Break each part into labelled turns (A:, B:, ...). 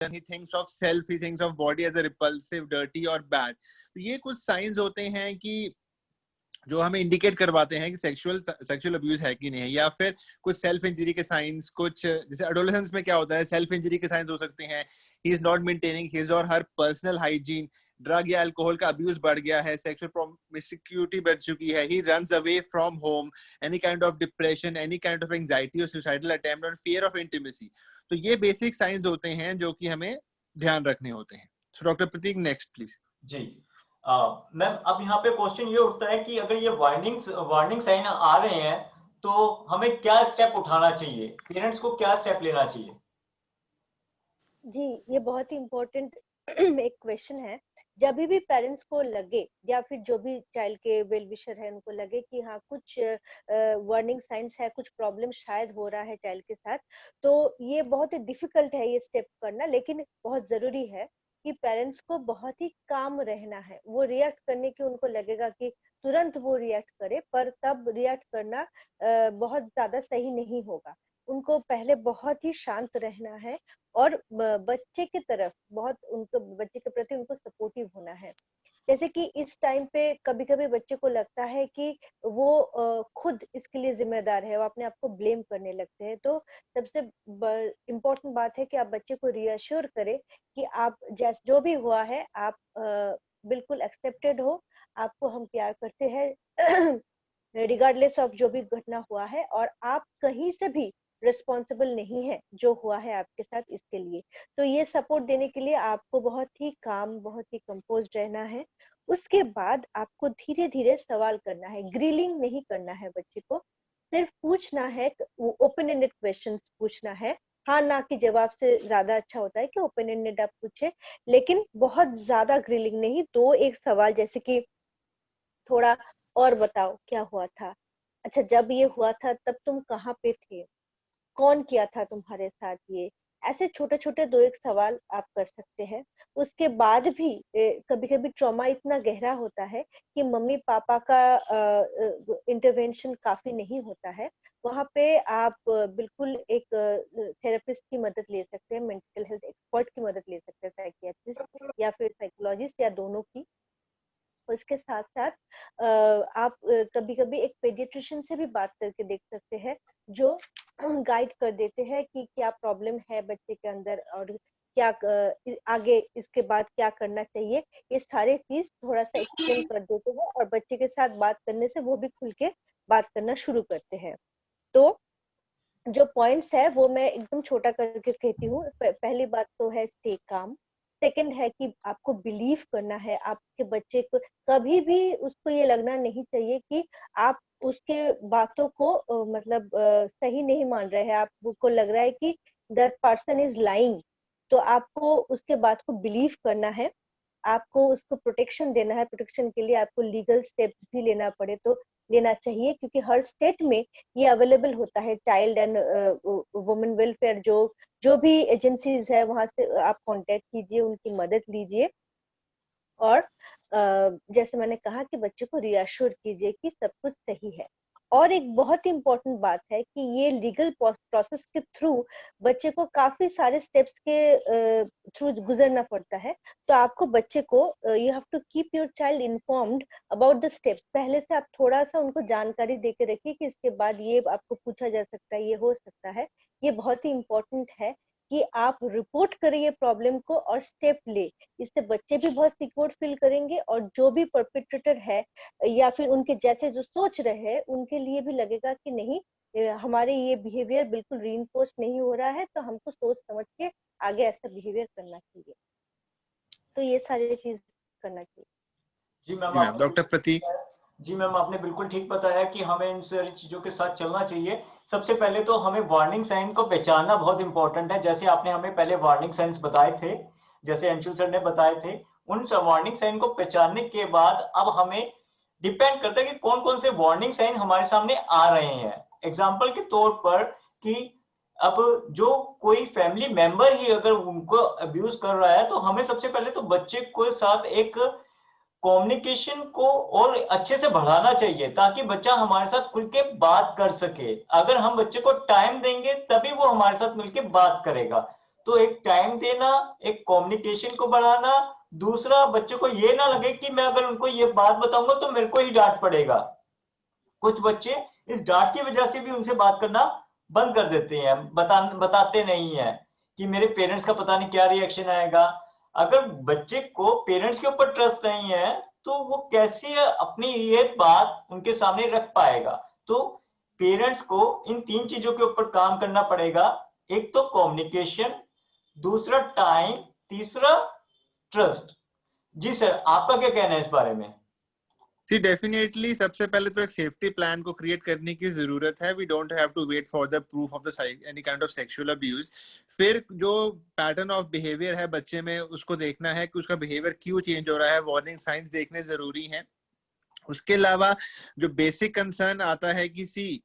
A: he thinks of self, he thinks of body as a repulsive, dirty और bad. तो ये कुछ science होते हैं कि जो हमें इंडिकेट करवाते हैं कि सेक्सुअल अब्यूज है कि नहीं है, या फिर कुछ सेल्फ इंजरी के साइंस, कुछ जैसे एडोलेसेंस में क्या होता है, सेल्फ इंजरी के साइंस हो सकते हैं, he is not maintaining his और हर पर्सनल हाइजीन, ड्रग या अल्कोहल का अब्यूज बढ़ गया है, सेक्सुअल प्रोमिस्क्यूटी बढ़ चुकी है, he runs away from home, any kind of depression, any kind of anxiety और सुसाइडल अटेम्प्ट और फियर ऑफ इंटीमेसी. तो ये बेसिक साइंस होते हैं जो कि हमें ध्यान रखने होते हैं. So doctor Pratik, next please.
B: जी मैम, अब यहाँ पे क्वेश्चन ये उठता है कि अगर ये वार्निंग साइन आ रहे हैं तो हमें क्या स्टेप उठाना चाहिए, पेरेंट्स को क्या स्टेप लेना चाहिए?
C: जी, ये बहुत ही इम्पोर्टेंट एक क्वेश्चन है. जब भी पेरेंट्स को लगे या फिर जो भी चाइल्ड के वेल विशर है उनको लगे कि हाँ कुछ वार्निंग साइंस है, कुछ प्रॉब्लम शायद हो रहा है चाइल्ड के साथ, तो ये बहुत ही डिफिकल्ट है ये स्टेप करना, लेकिन बहुत जरूरी है कि पेरेंट्स को बहुत ही काम रहना है. वो रिएक्ट करने की उनको लगेगा कि तुरंत वो रिएक्ट करे, पर तब रिएक्ट करना बहुत ज्यादा सही नहीं होगा. उनको पहले बहुत ही शांत रहना है और बच्चे की तरफ बहुत उनको बच्चे के प्रति उनको सपोर्टिव होना है. जैसे कि इस टाइम पे कभी कभी बच्चे को लगता है कि वो खुद इसके लिए जिम्मेदार है, वो अपने आप को ब्लेम करने लगते हैं. तो सबसे इम्पोर्टेंट बात है कि आप बच्चे को रिअश्योर करें कि आप जो भी हुआ है आप बिल्कुल एक्सेप्टेड हो, आपको हम प्यार करते हैं रिगार्डलेस ऑफ जो भी घटना हुआ है, और आप कहीं से भी रिस्पॉन्सिबल नहीं है जो हुआ है आपके साथ इसके लिए. तो ये सपोर्ट देने के लिए आपको बहुत ही काम, बहुत ही कंपोज्ड रहना है. उसके बाद आपको धीरे धीरे सवाल करना है, ग्रिलिंग नहीं करना है बच्चे को, सिर्फ पूछना है, ओपन एंडेड क्वेश्चंस पूछना है. हाँ ना कि जवाब से ज्यादा अच्छा होता है कि ओपन एंडेड आप पूछे, लेकिन बहुत ज्यादा ग्रिलिंग नहीं. तो एक सवाल जैसे कि थोड़ा और बताओ क्या हुआ था, अच्छा जब ये हुआ था तब तुम कहाँ पे थे, कौन किया था तुम्हारे साथ ये, ऐसे छोटे छोटे 2-1 सवाल आप कर सकते हैं. उसके बाद भी कभी कभी ट्रॉमा इतना गहरा होता है कि मम्मी पापा का इंटरवेंशन काफी नहीं होता है. वहाँ पे आप बिल्कुल एक थेरेपिस्ट की मदद ले सकते हैं, मेंटल हेल्थ एक्सपर्ट की मदद ले सकते हैं, साइकियाट्रिस्ट या फिर साइकोलॉजिस्ट या दोनों की. उसके साथ साथ आप कभी कभी एक पेडियाट्रिशियन से भी बात करके देख सकते हैं, जो गाइड कर देते हैं कि क्या प्रॉब्लम है बच्चे के अंदर और क्या आगे इसके बाद क्या करना चाहिए. ये सारे चीज थोड़ा सा एक्सप्लेन कर देते हैं और बच्चे के साथ बात करने से वो भी खुल के बात करना शुरू करते हैं. तो जो पॉइंट्स है वो मैं एकदम छोटा करके कहती हूँ. पहली बात तो है स्टे काम. सेकंड है कि आपको बिलीव करना है आपके बच्चे को. कभी भी उसको ये लगना नहीं चाहिए कि आप उसके बातों को मतलब सही नहीं मान रहे हैं, आपको लग रहा है कि दैट पर्सन इज लाइंग. तो आपको उसके बात को बिलीव करना है, आपको उसको प्रोटेक्शन देना है. प्रोटेक्शन के लिए आपको लीगल स्टेप भी लेना पड़े तो लेना चाहिए, क्योंकि हर स्टेट में ये अवेलेबल होता है. चाइल्ड एंड वुमेन वेलफेयर जो भी एजेंसीज है वहां से आप कांटेक्ट कीजिए, उनकी मदद लीजिए. और जैसे मैंने कहा कि बच्चे को रिअश्योर कीजिए कि सब कुछ सही है. और एक बहुत ही इम्पोर्टेंट बात है कि ये लीगल प्रोसेस के थ्रू बच्चे को काफी सारे स्टेप्स के थ्रू गुजरना पड़ता है. तो आपको बच्चे को you have to keep your child informed about the steps. पहले से आप थोड़ा सा उनको जानकारी दे के रखिए कि इसके बाद ये आपको पूछा जा सकता है, ये हो सकता है. ये बहुत ही इम्पोर्टेंट है कि आप रिपोर्ट करिए प्रॉब्लम को और स्टेप ले. इससे बच्चे भी बहुत सिक्योर फील करेंगे और जो भी परपेट्रेटर है या फिर उनके जैसे जो सोच रहे हैं उनके लिए भी लगेगा कि नहीं हमारे ये बिहेवियर बिल्कुल रीइंफोर्स नहीं हो रहा है, तो हमको सोच समझ के आगे ऐसा बिहेवियर करना चाहिए. तो ये सारी चीज करना चाहिए.
B: जी मैम,
A: डॉक्टर प्रतीक.
B: जी मैम, आपने बिल्कुल ठीक बताया कि हमें इन सारी चीजों के साथ चलना चाहिए. सबसे पहले तो हमें वार्निंग साइन को पहचानना बहुत इंपॉर्टेंट है. जैसे आपने हमें पहले वार्निंग साइंस बताए थे, जैसे अंशुल सर ने बताए थे, उन वार्निंग साइन को पहचानने के बाद अब हमें डिपेंड करता है कि कौन कौन से वार्निंग साइन हमारे सामने आ रहे हैं. एग्जाम्पल के तौर पर कि अब जो कोई फैमिली मेंबर ही अगर उनको अब्यूज कर रहा है, तो हमें सबसे पहले तो बच्चे के साथ एक कम्युनिकेशन को और अच्छे से बढ़ाना चाहिए ताकि बच्चा हमारे साथ खुल के बात कर सके. अगर हम बच्चे को टाइम देंगे तभी वो हमारे साथ मिलकर बात करेगा. तो एक टाइम देना, एक कम्युनिकेशन को बढ़ाना, दूसरा बच्चे को ये ना लगे कि मैं अगर उनको ये बात बताऊंगा तो मेरे को ही डांट पड़ेगा। कुछ बच्चे इस डांट की वजह से भी उनसे बात करना बंद कर देते हैं, बताते नहीं है कि मेरे पेरेंट्स का पता नहीं क्या रिएक्शन आएगा। अगर बच्चे को पेरेंट्स के ऊपर ट्रस्ट नहीं है तो वो कैसे अपनी ये बात उनके सामने रख पाएगा। तो पेरेंट्स को इन 3 चीजों के ऊपर काम करना पड़ेगा। एक तो कम्युनिकेशन, दूसरा टाइम, तीसरा ट्रस्ट। जी सर, आपका क्या कहना है इस बारे में?
A: सी डेफिनेटली सबसे पहले तो एक सेफ्टी प्लान को क्रिएट करने की जरूरत है। We don't have to wait for the proof of the any kind of sexual abuse. फिर जो पैटर्न ऑफ बिहेवियर है बच्चे में, उसको देखना है कि उसका बिहेवियर क्यों चेंज हो रहा है, वार्निंग साइंस देखने जरूरी है। उसके अलावा जो बेसिक कंसर्न आता है कि सी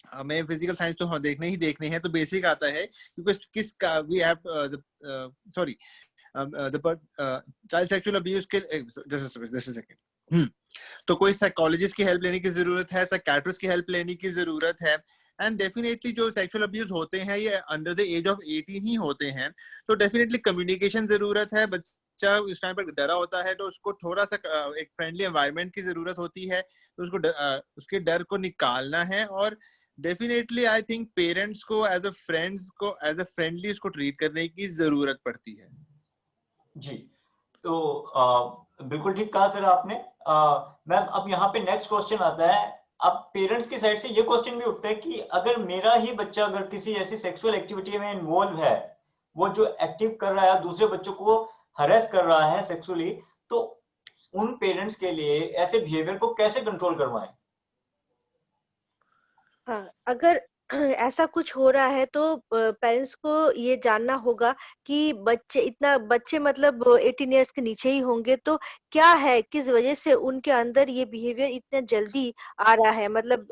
A: हमें फिजिकल साइंस तो हम देखने हैं, तो बेसिक आता है क्योंकि किस का we have sorry the child sexual abuse के जस्ट अ सेकंड। तो कोई साइकोलॉजिस्ट की हेल्प लेने की जरूरत है, साइकियाट्रिस्ट की हेल्प लेने की जरूरत है। एंड डेफिनेटली जो सेक्सुअल अब्यूज होते हैं ये अंडर द एज ऑफ 18 ही होते हैं, तो डेफिनेटली कम्युनिकेशन जरूरत है। बच्चा इस टाइम पर डरा होता है तो उसको थोड़ा सा एक फ्रेंडली एनवायरनमेंट की जरूरत होती है, तो उसको उसके डर को निकालना है। और डेफिनेटली आई थिंक पेरेंट्स को एज अ फ्रेंडली उसको ट्रीट करने की जरूरत पड़ती है।
B: जी, तो बिल्कुल ठीक कहा सर आपने। मैम, अब यहाँ पे नेक्स्ट क्वेश्चन आता है। अब पेरेंट्स की साइड से ये क्वेश्चन भी उठता है कि अगर मेरा ही बच्चा अगर किसी ऐसी सेक्सुअल एक्टिविटी में इन्वॉल्व है, वो जो एक्टिव कर रहा है, दूसरे बच्चों को हरेस कर रहा है सेक्सुअली, तो उन पेरेंट्स के लिए ऐसे बिहेवियर को कैसे कंट्रोल करवाएं?
C: हाँ, अगर ऐसा कुछ हो रहा है तो पेरेंट्स को ये जानना होगा कि बच्चे मतलब 18 इयर्स के नीचे ही होंगे, तो क्या है, किस वजह से उनके अंदर ये बिहेवियर इतना जल्दी आ रहा है। मतलब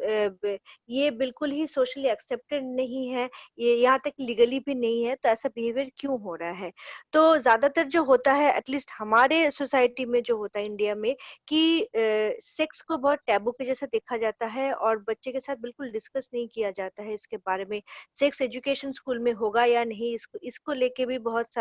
C: ये बिल्कुल ही सोशली एक्सेप्टेड नहीं है, ये यहाँ तक लीगली भी नहीं है, तो ऐसा बिहेवियर क्यों हो रहा है। तो ज्यादातर जो होता है, एटलीस्ट हमारे सोसाइटी में जो होता है इंडिया में, कि सेक्स को बहुत टैबू के जैसा देखा जाता है और बच्चे के साथ बिल्कुल डिस्कस नहीं किया जाता है इसके बारे में। सेक्स एजुकेशन स्कूल में होगा या नहीं, इसको इसको लेके भी बहुत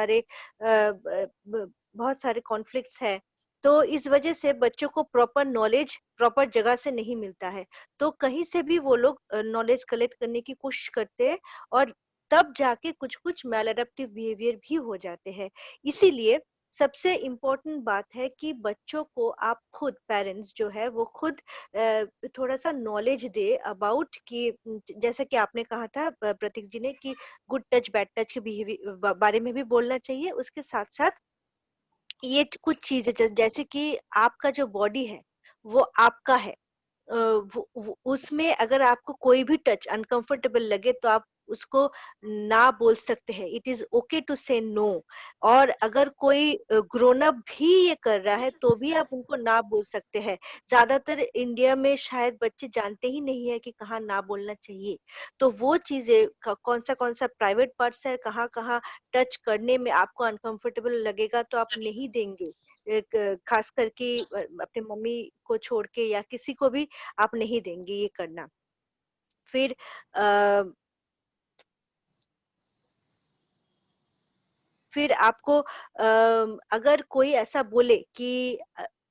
C: सारे कॉन्फ्लिक्ट्स है। तो इस वजह से बच्चों को प्रॉपर नॉलेज प्रॉपर जगह से नहीं मिलता है, तो कहीं से भी वो लोग नॉलेज कलेक्ट करने की कोशिश करते हैं और तब जाके कुछ कुछ मैल एडेप्टिव बिहेवियर भी हो जाते हैं। इसीलिए सबसे इम्पोर्टेंट बात है कि बच्चों को आप खुद, पेरेंट्स जो है वो खुद थोड़ा सा नॉलेज दे अबाउट कि जैसा कि आपने कहा था प्रतीक जी ने, कि गुड टच बैड टच के बिहेवियर बारे में भी बोलना चाहिए। उसके साथ साथ ये कुछ चीजें जैसे कि आपका जो बॉडी है वो आपका है, उसमें अगर आपको कोई भी टच अनकंफर्टेबल लगे तो आप उसको ना बोल सकते हैं। इट इज ओके टू से नो। और अगर कोई ग्रोन अप भी ये कर रहा है तो भी आप उनको ना बोल सकते हैं। ज्यादातर इंडिया में शायद बच्चे जानते ही नहीं है कि कहाँ ना बोलना चाहिए। तो वो चीजें कौन सा प्राइवेट पार्ट्स है, कहाँ कहाँ टच करने में आपको अनकंफर्टेबल लगेगा तो आप नहीं देंगे। खास करके अपने मम्मी को छोड़ के या किसी को भी आप नहीं देंगे ये करना। फिर अ, फिर आपको अगर कोई ऐसा बोले कि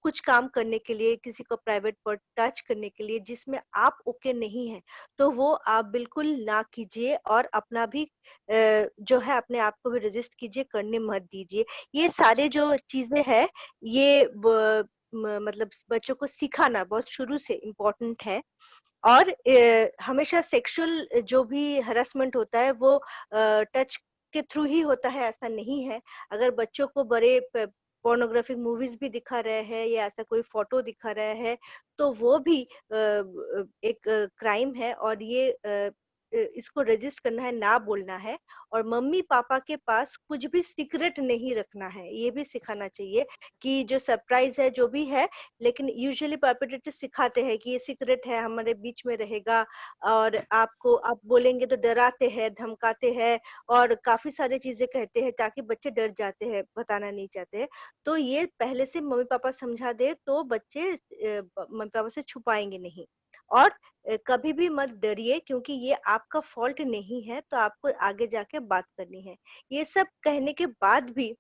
C: कुछ काम करने के लिए, किसी को प्राइवेट पार्ट टच करने के लिए जिसमें आप ओके नहीं है, तो वो आप बिल्कुल ना कीजिए और अपना भी जो है अपने आप को भी रजिस्ट कीजिए, करने मत दीजिए। ये सारे जो चीजें हैं ये मतलब बच्चों को सिखाना बहुत शुरू से इम्पोर्टेंट है। और हमेशा सेक्सुअल जो भी हरासमेंट होता है वो टच के थ्रू ही होता है, ऐसा नहीं है। अगर बच्चों को बड़े पोर्नोग्राफिक मूवीज भी दिखा रहे हैं या ऐसा कोई फोटो दिखा रहे हैं तो वो भी एक क्राइम है। और ये इसको रजिस्ट करना है, ना बोलना है। और मम्मी पापा के पास कुछ भी सीक्रेट नहीं रखना है, ये भी सिखाना चाहिए कि जो सरप्राइज है जो भी है, लेकिन यूजुअली परपेट्रेटर सिखाते हैं कि ये सीक्रेट है, हमारे बीच में रहेगा। और आपको आप बोलेंगे तो डराते हैं, धमकाते हैं और काफी सारी चीजें कहते हैं ताकि बच्चे डर जाते हैं, बताना नहीं चाहते हैं। तो ये पहले से मम्मी पापा समझा दे तो बच्चे मम्मी पापा से छुपाएंगे नहीं। और कभी भी मत डरिए, क्योंकि ये आपका फॉल्ट नहीं है, तो आपको आगे जाके बात करनी है। ये सब कहने के बाद भी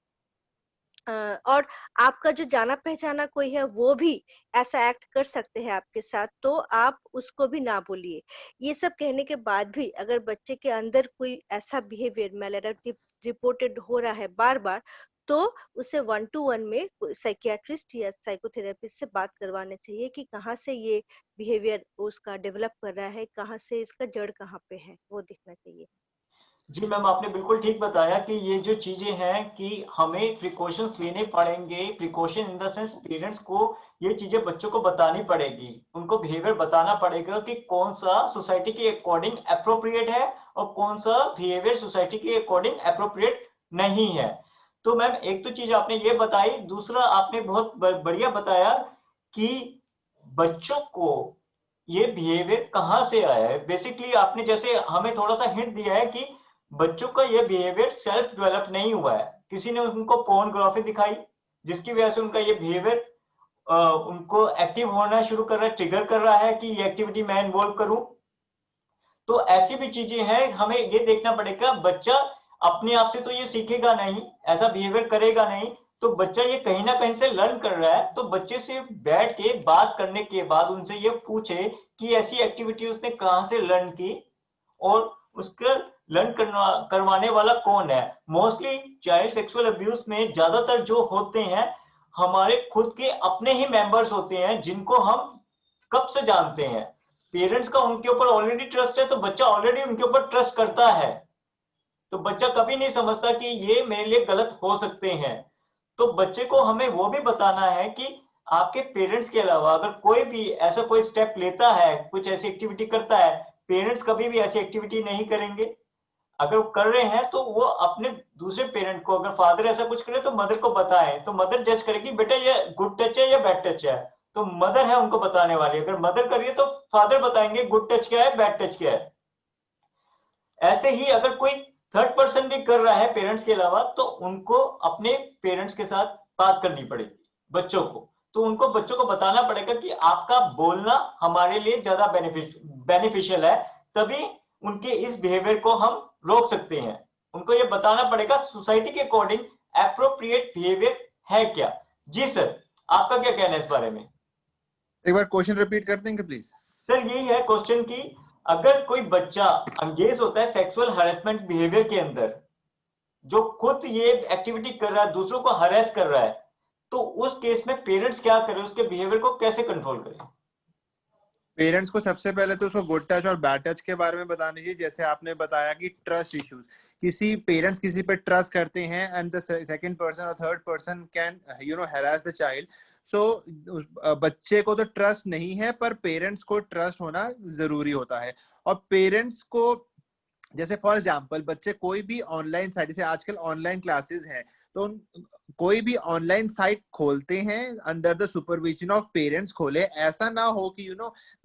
C: और आपका जो जाना पहचाना कोई है वो भी ऐसा एक्ट कर सकते हैं आपके साथ, तो आप उसको भी ना बोलिए। ये सब कहने के बाद भी अगर बच्चे के अंदर कोई ऐसा बिहेवियर मैलएडप्टिव रिपोर्टेड हो रहा है बार बार, तो उसे 1-to-1 में साइकियाट्रिस्ट या साइकोथेरेपिस्ट से बात करवाना चाहिए कि कहाँ से ये बिहेवियर उसका डेवलप कर रहा है, कहाँ से इसका जड़ कहाँ पे है, वो देखना चाहिए।
B: जी मैम, आपने बिल्कुल ठीक बताया कि ये जो चीजें हैं कि हमें प्रिकॉशंस लेने पड़ेंगे। Precaution in the sense parents को ये चीजें बच्चों को बतानी पड़ेगी, उनको बिहेवियर बताना पड़ेगा कि कौन सा सोसाइटी के अकॉर्डिंग अप्रोप्रिएट है और कौन सा बिहेवियर सोसाइटी के अकॉर्डिंग अप्रोप्रिएट नहीं है। तो मैम एक तो चीज आपने ये बताई, दूसरा आपने बहुत बढ़िया बताया कि बच्चों को ये बिहेवियर कहाँ से आया है। बेसिकली आपने जैसे हमें थोड़ा सा हिंट दिया है कि बच्चों का ये बिहेवियर सेल्फ डेवलप नहीं हुआ है, किसी ने उनको पोर्नोग्राफी दिखाई जिसकी वजह से उनका ये बिहेवियर उनको एक्टिव होना शुरू कर रहा है, ट्रिगर कर रहा है कि ये एक्टिविटी मैं इन्वॉल्व करूं। तो ऐसी भी चीजें हैं, हमें ये देखना पड़ेगा। बच्चा अपने आप से तो ये सीखेगा नहीं, ऐसा बिहेवियर करेगा नहीं, तो बच्चा ये कहीं ना कहीं से लर्न कर रहा है। तो बच्चे से बैठ के बात करने के बाद उनसे ये पूछे कि ऐसी एक्टिविटी उसने कहाँ से लर्न की और उसका लर्न करवाने वाला कौन है। मोस्टली चाइल्ड सेक्सुअल अब्यूज में ज्यादातर जो होते हैं हमारे खुद के अपने ही मेंबर्स होते हैं, जिनको हम कब से जानते हैं। पेरेंट्स का उनके ऊपर ऑलरेडी ट्रस्ट है, तो बच्चा ऑलरेडी उनके ऊपर ट्रस्ट करता है, तो बच्चा कभी नहीं समझता कि ये मेरे लिए गलत हो सकते हैं। तो बच्चे को हमें वो भी बताना है कि आपके पेरेंट्स के अलावा अगर कोई भी ऐसा कोई स्टेप लेता है, कुछ ऐसी एक्टिविटी करता है, पेरेंट्स कभी भी ऐसी एक्टिविटी नहीं करेंगे। अगर वो कर रहे हैं तो वो अपने दूसरे पेरेंट को, अगर फादर ऐसा कुछ करे तो मदर को बताएं, तो मदर जज करेगी बेटा ये गुड टच है या बैड टच है, तो मदर है उनको बताने वाली। अगर मदर करिए तो फादर बताएंगे गुड टच क्या है, बैड टच क्या है। ऐसे ही अगर कोई थर्ड पर्सन भी कर रहा है पेरेंट्स के अलावा, तो उनको अपने पेरेंट्स के साथ बात करनी पड़ेगी बच्चों को। तो उनको बच्चों को बताना पड़ेगा कि आपका बोलना हमारे लिए ज्यादा बेनिफिशियल है, तभी उनके इस बिहेवियर को हम रोक सकते हैं। उनको ये बताना पड़ेगा सोसाइटी के अकॉर्डिंग एप्रोप्रिएट बिहेवियर है क्या। जी सर, आपका क्या कहना है इस बारे में?
A: एक बार क्वेश्चन रिपीट कर देंगे प्लीज।
B: सर यही है क्वेश्चन की, अगर कोई बच्चा एंगेज होता है सेक्सुअल हरेसमेंट बिहेवियर के अंदर, जो खुद ये एक्टिविटी कर रहा है, दूसरों को हरेस कर रहा है, तो उस केस में पेरेंट्स क्या करें, उसके बिहेवियर को कैसे कंट्रोल करें?
A: पेरेंट्स को सबसे पहले तो उसको गुड टच और बैड टच के बारे में बताना चाहिए। जैसे आपने बताया कि ट्रस्ट इश्यूज, किसी पेरेंट्स किसी पे ट्रस्ट करते हैं एंड द सेकंड पर्सन और third person can harass the child. So बच्चे को तो ट्रस्ट नहीं है, पर पेरेंट्स को ट्रस्ट होना जरूरी होता है। और पेरेंट्स को, जैसे फॉर एग्जाम्पल बच्चे कोई भी ऑनलाइन साइट, जैसे आजकल ऑनलाइन क्लासेस हैं, तो कोई भी ऑनलाइन साइट खोलते हैं under the supervision of parents खोले। ऐसा ना हो कि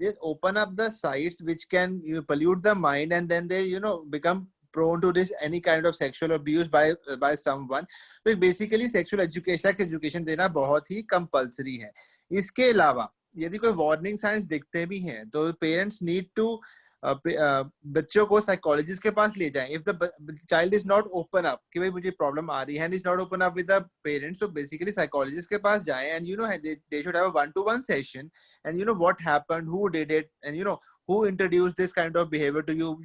A: they open up the sites which can pollute the mind and then they become prone to this any kind of sexual abuse by someone. तो basically sexual education देना बहुत ही compulsory है। इसके अलावा यदि कोई वार्निंग साइंस दिखते भी हैं तो पेरेंट्स नीड टू बच्चों को साइकोलॉजिस्ट के पास ले जाएं। If the child is not open up कि भाई मुझे प्रॉब्लम आ रही है and is not open up with the parents, तो बेसिकली साइकोलॉजिस्ट के पास जाएं and they should have a 1-to-1 session and what happened, who did it, and who introduced this kind of behavior to you,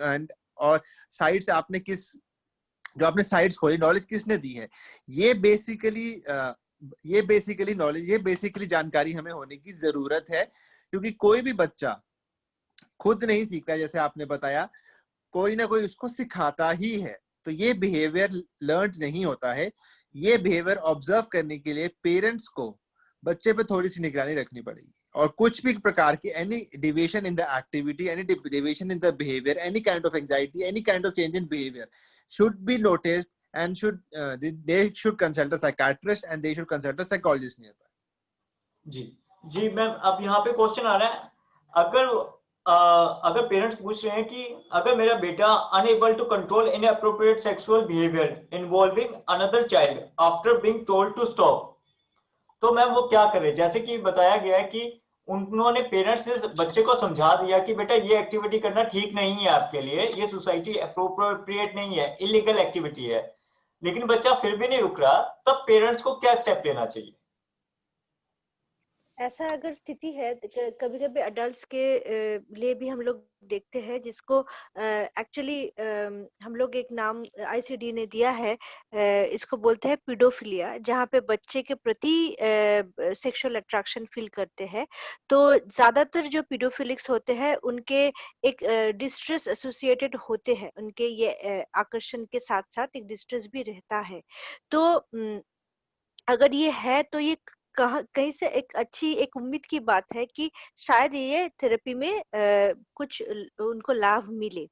A: and और sites आपने जो आपने sites खोली, knowledge किसने दी है, ये बेसिकली नॉलेज, ये बेसिकली जानकारी हमें होने की जरूरत है। क्योंकि कोई भी बच्चा खुद नहीं सीखता, जैसे आपने बताया कोई ना कोई उसको सिखाता ही है, तो ये बिहेवियर लर्न नहीं होता है। ये बिहेवियर ऑब्जर्व करने के लिए पेरेंट्स को बच्चे पे थोड़ी सी निगरानी रखनी पड़ेगी, और कुछ भी प्रकार की any deviation in the activity, any deviation in the behaviour, any kind of anxiety, any kind of change in behaviour should be noticed and they should consult a psychiatrist and they should consult a psychologist nearby.
B: जी ma'am, अब यहाँ पे question आ रहा है, अगर parents पूछ रहे हैं कि अगर मेरा बेटा unable to control inappropriate sexual behaviour involving another child after being told to stop, तो मैम वो क्या करे? जैसे कि बताया गया है कि उन्होंने पेरेंट्स ने बच्चे को समझा दिया कि बेटा ये एक्टिविटी करना ठीक नहीं है आपके लिए, ये सोसाइटी अप्रोप्रिएट नहीं है, इलीगल एक्टिविटी है, लेकिन बच्चा फिर भी नहीं रुक रहा, तब पेरेंट्स को क्या स्टेप लेना चाहिए?
C: ऐसा अगर स्थिति है, कभी कभी अडल्ट्स के लिए भी हम लोग देखते हैं, जिसको एक्चुअली हम लोग एक नाम आईसीडी ने दिया है, इसको बोलते हैं पीडोफिलिया, जहाँ पे बच्चे के प्रति सेक्सुअल अट्रैक्शन फील करते हैं। तो ज्यादातर जो पीडोफिलिक्स होते हैं उनके एक डिस्ट्रेस एसोसिएटेड होते हैं, उनके ये आकर्षण के साथ साथ एक डिस्ट्रेस भी रहता है। तो अगर ये है तो ये कहाँ कहीं से एक अच्छी एक उम्मीद की बात है कि शायद ये थेरेपी में कुछ उनको लाभ मिले।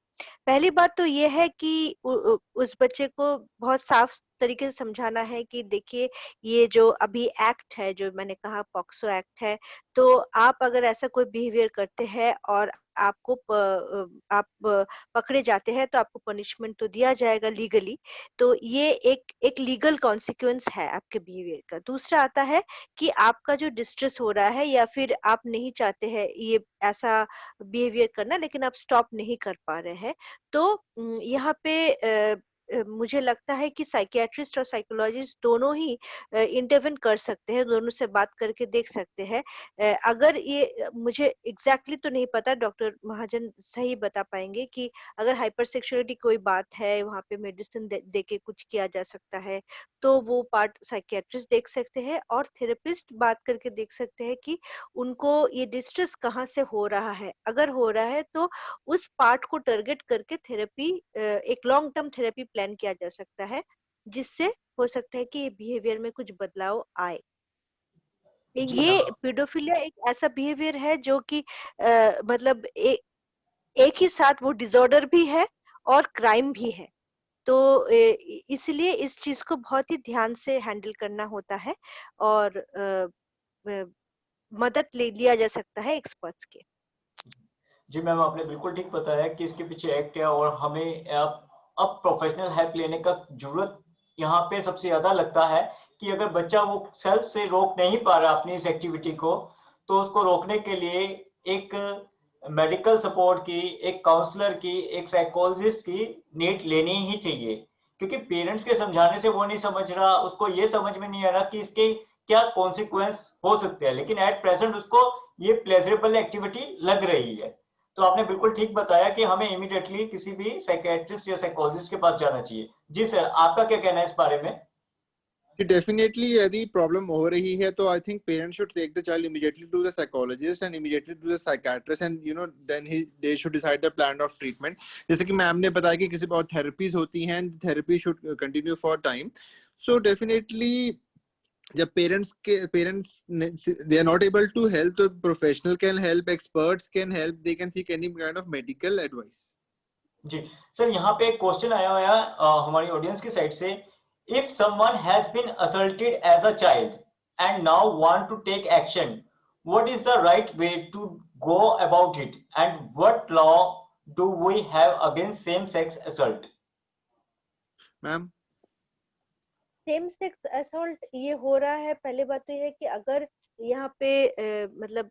C: पहली बात तो ये है कि उस बच्चे को बहुत साफ तरीके से समझाना है कि देखिए, ये जो अभी एक्ट है, जो मैंने कहा पॉक्सो एक्ट है, तो आप अगर ऐसा कोई बिहेवियर करते हैं और आपको आप पकड़े जाते हैं तो आपको पनिशमेंट तो दिया जाएगा लीगली। तो ये एक एक लीगल कॉन्सिक्वेंस है आपके बिहेवियर का। दूसरा आता है कि आपका जो डिस्ट्रेस हो रहा है या फिर आप नहीं चाहते हैं ये ऐसा बिहेवियर करना, लेकिन आप स्टॉप नहीं कर पा रहे हैं। तो यहाँ पे मुझे लगता है कि साइकियाट्रिस्ट और साइकोलॉजिस्ट दोनों ही इंटरवेन कर सकते हैं, दोनों से बात करके देख सकते हैं। अगर ये मुझे एग्जैक्टली तो नहीं पता, डॉक्टर महाजन सही बता पाएंगे कि अगर हाइपर सेक्सुअलिटी कोई बात है, वहाँ पे मेडिसिन दे के कुछ किया जा सकता है, तो वो पार्ट साइकियाट्रिस्ट देख सकते हैं और थेरेपिस्ट बात करके देख सकते हैं कि उनको ये डिस्ट्रेस कहाँ से हो रहा है। अगर हो रहा है तो उस पार्ट को टारगेट करके थेरेपी, एक लॉन्ग टर्म थेरेपी प्लान किया जा सकता है, जिससे हो सकता है कि ये बिहेवियर में कुछ बदलाव आए।
B: जी मैम।
C: ये पीडोफिलिया एक ऐसा बिहेवियर है जो कि मतलब एक ही साथ वो डिसऑर्डर भी है और क्राइम भी है। तो इसलिए इस चीज को बहुत ही ध्यान से हैंडल करना होता है और अ, मदद ले लिया जा सकता है एक्सपर्ट्स के।
B: जी मैम, आपने बिल्कुल ठीक बताया कि इसके पीछे एक्ट है और हमें अब प्रोफेशनल हेल्प लेने का जरूरत यहाँ पे सबसे ज्यादा लगता है कि अगर बच्चा वो सेल्फ से रोक नहीं पा रहा अपनी इस एक्टिविटी को, तो उसको रोकने के लिए एक मेडिकल सपोर्ट की, एक काउंसलर की, एक साइकोलॉजिस्ट की नीड लेनी ही चाहिए, क्योंकि पेरेंट्स के समझाने से वो नहीं समझ रहा, उसको ये समझ में नहीं आ रहा कि इसके क्या कॉन्सिक्वेंस हो सकते हैं, लेकिन एट प्रेजेंट उसको ये प्लेजरेबल एक्टिविटी लग रही है। तो आपने बिल्कुल ठीक बताया कि हमें इमीडिएटली किसी भी साइकियाट्रिस्ट या साइकोलॉजिस्ट के पास जाना चाहिए। जी सर, आपका क्या कहना है इस बारे में?
A: डेफिनेटली यदि प्रॉब्लम हो रही है तो I think parents should take the child immediately to the psychologist and immediately to the psychiatrist and then they should decide the plan of treatment. जैसे कि मैम ने बताया कि किसी बहुत थेरेपीज होती हैं, therapy should continue for time. So definitely जब parents they are not able to help, तो professional can help, experts can help, they can seek any kind of medical advice.
B: जी सर, यहाँ पे एक क्वेश्चन आया हुआ है हमारी ऑडियंस की साइड से। If someone has been assaulted as a child and now want to take action, what is the right way to go about it and what law do we have against same sex assault?
A: Ma'am,
C: same sex assault ये हो रहा है, पहले बात तो ये है कि अगर यहाँ पे मतलब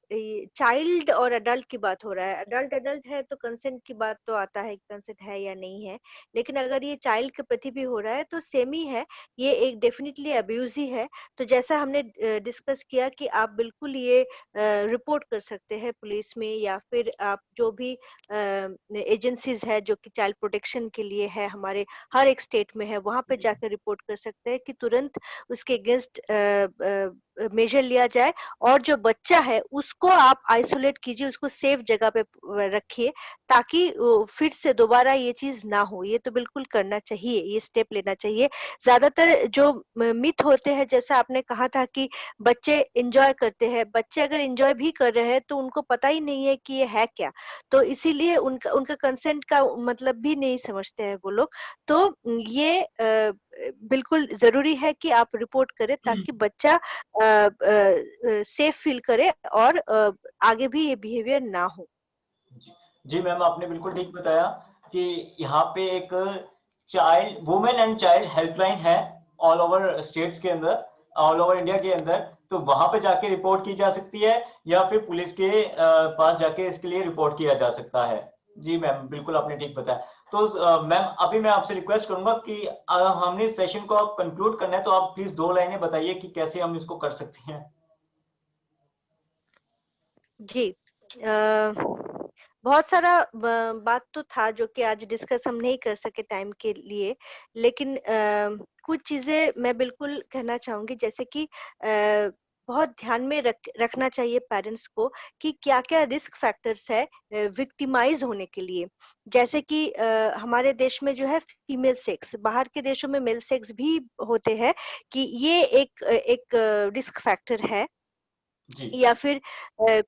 C: चाइल्ड और अडल्ट की बात हो रहा है, अडल्ट अडल्ट है तो कंसेंट की बात तो आता है कि कंसेंट है या नहीं है। लेकिन अगर ये चाइल्ड के प्रति भी हो रहा है तो सेम ही है, ये एक डेफिनेटली अब्यूज ही है। तो जैसा हमने डिस्कस किया कि आप बिल्कुल ये रिपोर्ट कर सकते हैं पुलिस में, या फिर आप जो भी एजेंसीज है जो कि चाइल्ड प्रोटेक्शन के लिए है, हमारे हर एक स्टेट में है, वहां पे जाकर रिपोर्ट कर सकते हैं कि तुरंत उसके अगेंस्ट मेजर लिया जाए। और जो बच्चा है उसको आप आइसोलेट कीजिए, उसको सेफ जगह पे रखिए, ताकि फिर से दोबारा ये चीज ना हो। ये तो बिल्कुल करना चाहिए, ये स्टेप लेना चाहिए। ज्यादातर जो मिथ होते हैं, जैसा आपने कहा था कि बच्चे एंजॉय करते हैं, बच्चे अगर एंजॉय भी कर रहे हैं तो उनको पता ही नहीं है कि ये है क्या, तो इसीलिए उनका उनका कंसेंट का मतलब भी नहीं समझते हैं वो लोग। तो ये बिल्कुल जरूरी है कि आप रिपोर्ट करें, ताकि बच्चा सेफ फील करे और आगे भी ये बिहेवियर ना हो।
B: जी मैम, आपने बिल्कुल ठीक बताया कि यहाँ पे एक child women and child helpline है ऑल ओवर स्टेट्स के अंदर, ऑल ओवर इंडिया के अंदर, तो वहां पे जाके रिपोर्ट की जा सकती है या फिर पुलिस के पास जाके इसके लिए रिपोर्ट किया जा सकता है? जी मैम, बिल्कुल आपने ठीक बताया। तो मैम अभी मैं आपसे रिक्वेस्ट करूंगा कि हमने इस सेशन को आप कंक्लूड करना है, तो आप प्लीज 2 लाइनें बताइए कि कैसे हम इसको कर सकते हैं।
C: जी, बहुत सारा बात तो था जो कि आज डिस्कस हम नहीं कर सके टाइम के लिए, लेकिन कुछ चीजें मैं बिल्कुल कहना चाहूंगी, जैसे कि बहुत ध्यान में रखना चाहिए पेरेंट्स को कि क्या-क्या रिस्क फैक्टर्स है विक्टिमाइज होने के लिए। जैसे कि हमारे देश में जो है फीमेल सेक्स, बाहर के देशों में मेल सेक्स भी होते हैं, कि ये एक रिस्क फैक्टर है।
B: जी
C: या फिर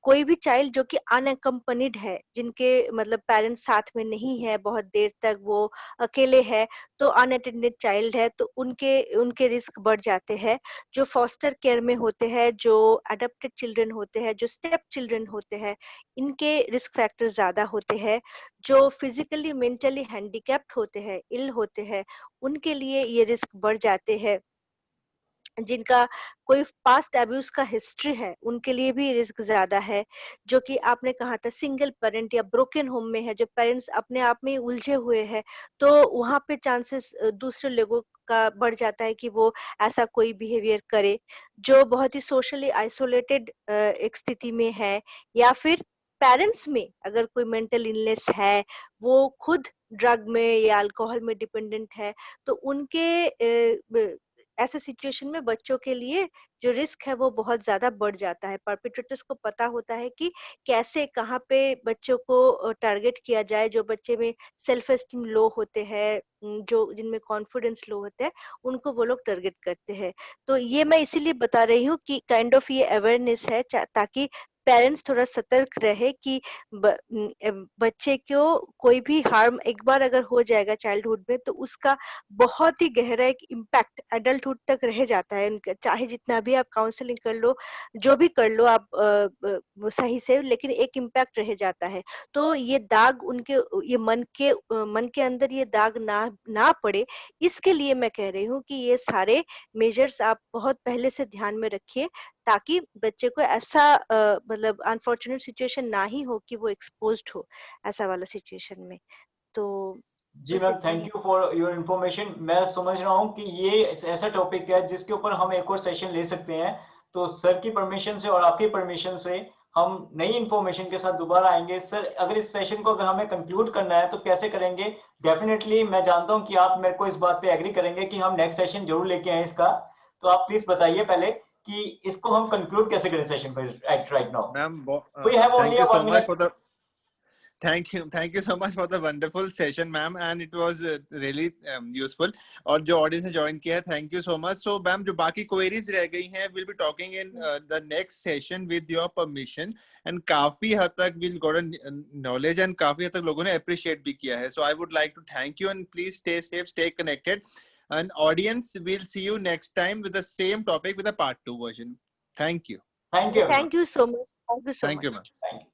C: कोई भी चाइल्ड जो कि अनअकम्पनीड है, जिनके मतलब पेरेंट्स साथ में नहीं है, बहुत देर तक वो अकेले है, तो अनअटेंडेड चाइल्ड है, तो उनके उनके रिस्क बढ़ जाते हैं। जो फॉस्टर केयर में होते हैं, जो अडॉप्टेड चिल्ड्रन होते हैं, जो स्टेप चिल्ड्रन होते हैं, इनके रिस्क फैक्टर ज्यादा होते हैं। जो फिजिकली मेंटली हैंडीकैप्ड होते हैं, इल होते हैं, उनके लिए ये रिस्क बढ़ जाते हैं। जिनका कोई पास्ट अब्यूज का हिस्ट्री है, उनके लिए भी रिस्क ज्यादा है। जो कि आपने कहा था सिंगल पेरेंट या ब्रोकन होम में है, जो पेरेंट्स अपने आप में उलझे हुए हैं, तो वहां पे चांसेस दूसरे लोगों का बढ़ जाता है कि वो ऐसा कोई बिहेवियर करे। जो बहुत ही सोशली आइसोलेटेड एक स्थिति में है, या फिर पेरेंट्स में अगर कोई मेंटल इलनेस है, वो खुद ड्रग में या अल्कोहल में डिपेंडेंट है, तो उनके ऐसे सिचुएशन में बच्चों के लिए जो रिस्क है वो बहुत ज्यादा बढ़ जाता है। परपेट्रेटर्स को पता होता है कि कैसे कहाँ पे बच्चों को टारगेट किया जाए। जो बच्चे में सेल्फ एस्टीम लो होते हैं, जो जिनमें कॉन्फिडेंस लो होता है, उनको वो लोग टारगेट करते हैं। तो ये मैं इसीलिए बता रही हूँ कि काइंड ऑफ ये अवेयरनेस है, ताकि पेरेंट्स थोड़ा सतर्क रहे कि बच्चे को कोई भी हार्म एक बार अगर हो जाएगा चाइल्डहुड में, तो उसका बहुत ही गहरा एक इम्पैक्ट एडल्टहुड तक रह जाता है उनका। चाहे जितना भी आप काउंसलिंग कर लो, जो भी कर लो आप वो सही से, लेकिन एक इम्पैक्ट रह जाता है। तो ये दाग उनके ये मन के अंदर ये दाग ना ना पड़े, इसके लिए मैं कह रही हूँ कि ये सारे मेजर्स आप बहुत पहले से ध्यान में रखिए, ताकि बच्चे को ऐसा मतलब अनफॉर्चुनेट सिचुएशन ना ही हो कि वो एक्सपोज्ड हो ऐसा वाला सिचुएशन में। तो
B: जी
C: बस
B: मैम,
C: इतना
B: thank
C: he.
B: You for your information. मैं समझ रहा हूँ कि ये ऐसा टॉपिक है जिसके ऊपर हम एक और सेशन ले सकते हैं। तो सर की परमिशन से और आपकी परमिशन से हम नई इन्फॉर्मेशन के साथ दोबारा आएंगे। सर, अगर इस सेशन को अगर हमें कंक्लूड करना है तो कैसे करेंगे? डेफिनेटली मैं जानता हूँ कि आप मेरे को इस बात पे एग्री करेंगे कि हम नेक्स्ट सेशन जरूर लेके आए इसका। तो आप प्लीज बताइए पहले कि इसको हम कंक्लूड कैसे करें सेशन को right now.
A: Ma'am
B: we have
A: thank
B: only
A: you
B: a
A: so
B: 1
A: much
B: minute.
A: For the thank you so much for the wonderful session ma'am, and it was really useful. और जो ऑडियंस ने join किया है, thank you so much. So ma'am, जो बाकी queries रह गई हैं, will be talking in the next session with your permission. And काफी हद तक विल गॉट नॉलेज, एंड काफी हद तक लोगों ने अप्रिशिएट भी किया है। So I would like to thank you, and please stay safe, stay connected, and audience will see you next time with the same topic with a part 2 version. Thank you.
B: Thank you everyone.
C: Thank you so much, thank you so
A: Thank you,
C: much.
A: ma'am.
B: Thank you.